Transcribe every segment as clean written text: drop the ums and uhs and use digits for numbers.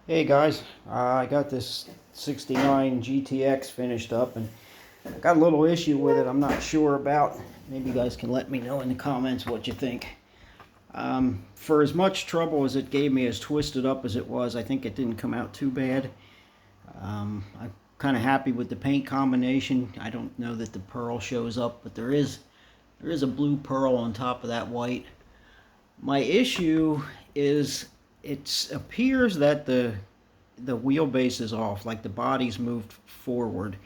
Hey guys, I got this 69 GTX finished up and I got a little issue with it I'm not sure about. Maybe you guys can let me know in the comments what you think. For as much trouble as it gave me, as twisted up as it was, I think it didn't come out too bad. I'm kind of happy with the paint combination. I don't know that the pearl shows up, but there is a blue pearl on top of that white. My issue is it appears that the wheelbase is off, like the body's moved forward,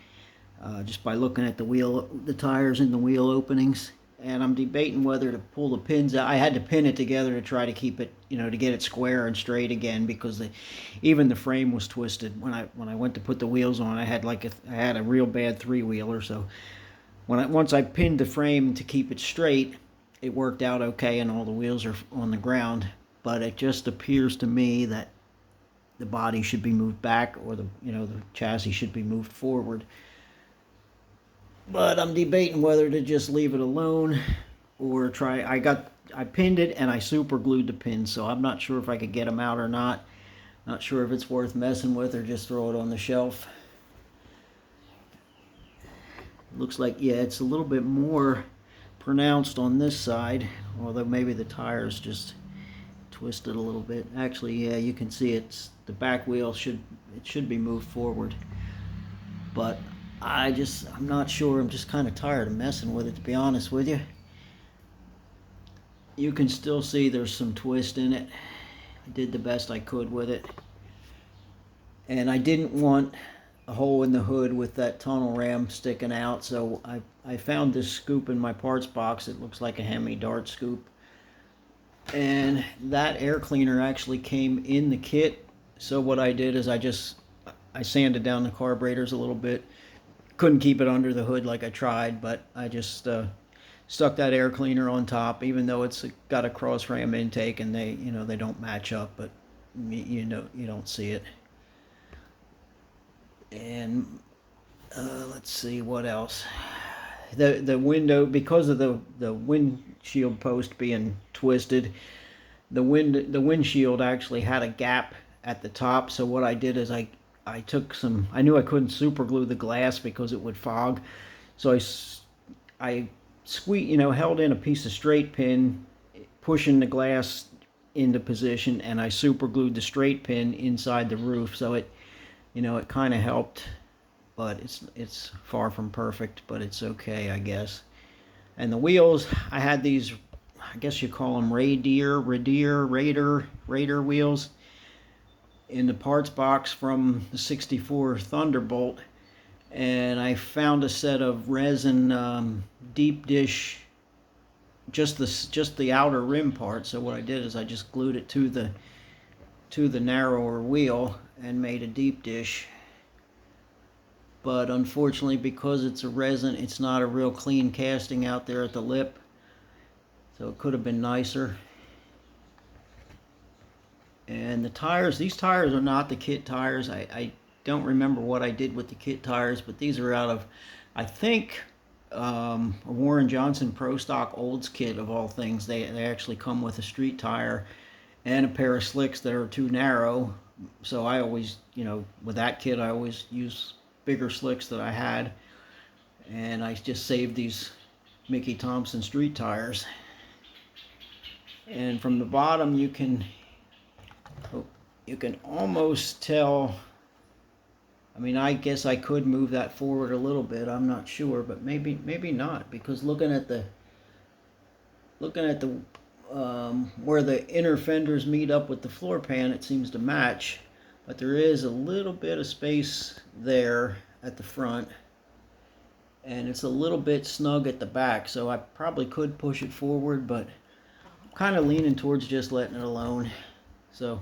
just by looking at the tires in the wheel openings. And I'm debating whether to pull the pins out. I had to pin it together to try to keep it, to get it square and straight again, because even the frame was twisted. When I went to put the wheels on, I had a real bad three-wheeler. So once I pinned the frame to keep it straight, it worked out okay, and all the wheels are on the ground. But it just appears to me that the body should be moved back, or the chassis should be moved forward. But I'm debating whether to just leave it alone or try. I pinned it and I super glued the pins, so I'm not sure if I could get them out or not. Not sure if it's worth messing with or just throw it on the shelf. Looks like, yeah, it's a little bit more pronounced on this side, although maybe the tires just twisted a little bit. Actually, yeah, you can see the back wheel should be moved forward. But I'm not sure. I'm just kind of tired of messing with it, to be honest with you. You can still see there's some twist in it. I did the best I could with it. And I didn't want a hole in the hood with that tunnel ram sticking out, so I found this scoop in my parts box. It looks like a Hemi Dart scoop. And that air cleaner actually came in the kit. So what I did is I sanded down the carburetors a little bit. Couldn't keep it under the hood like I tried, but I just stuck that air cleaner on top, even though it's got a cross ram intake and they don't match up, but you don't see it. And let's see what else. The window, because of the windshield post being twisted, the windshield actually had a gap at the top. So what I did is I took some. I knew I couldn't super glue the glass because it would fog, so I held in a piece of straight pin, pushing the glass into position, and I super glued the straight pin inside the roof. So it kind of helped, but it's far from perfect, but it's okay, I guess. And the wheels, I had these, I guess you call them Raider wheels in the parts box from the 64 Thunderbolt, and I found a set of resin deep dish, just the outer rim part. So what I did is I just glued it to the narrower wheel and made a deep dish. But unfortunately, because it's a resin, it's not a real clean casting out there at the lip, so it could have been nicer. And the tires, these tires are not the kit tires. I don't remember what I did with the kit tires, but these are out of, I think, a Warren Johnson Pro Stock Olds kit, of all things. They actually come with a street tire and a pair of slicks that are too narrow. So I always, with that kit, I always use bigger slicks that I had. And I just saved these Mickey Thompson street tires. And from the bottom, you can almost tell. I mean, I guess I could move that forward a little bit. I'm not sure, but maybe not, because looking at the where the inner fenders meet up with the floor pan, it seems to match, but there is a little bit of space there at the front, and it's a little bit snug at the back, so I probably could push it forward, but I'm kind of leaning towards just letting it alone. So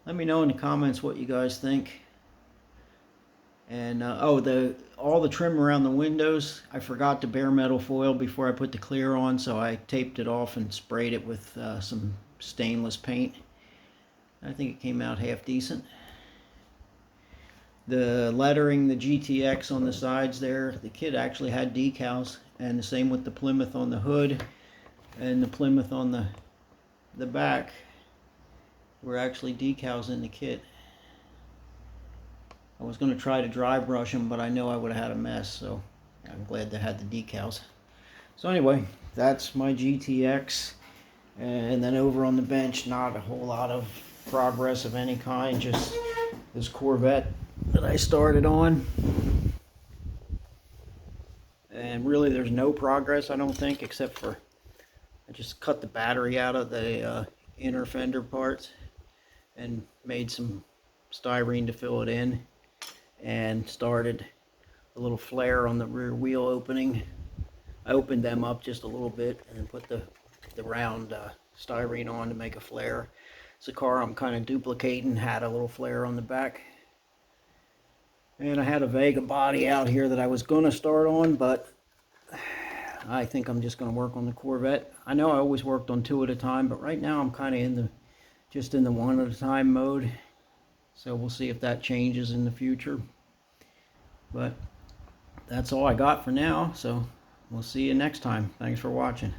let me know in the comments what you guys think. And all the trim around the windows, I forgot to bare metal foil before I put the clear on, so I taped it off and sprayed it with some stainless paint. I think it came out half decent. The lettering, the GTX on the sides there, the kit actually had decals, and the same with the Plymouth on the hood and the Plymouth on the back were actually decals in the kit. I was going to try to dry brush them, but I know I would have had a mess, so I'm glad they had the decals. So anyway, that's my GTX. And then over on the bench, not a whole lot of progress of any kind, just this Corvette that I started on. And really there's no progress, I don't think, except for I just cut the battery out of the inner fender parts and made some styrene to fill it in, and started a little flare on the rear wheel opening. I opened them up just a little bit and put the round styrene on to make a flare. It's a car I'm kind of duplicating, had a little flare on the back. And I had a Vega body out here that I was going to start on, but I think I'm just going to work on the Corvette. I know I always worked on 2 at a time, but right now I'm kind of just in the 1 at a time mode. So we'll see if that changes in the future. But that's all I got for now, so we'll see you next time. Thanks for watching.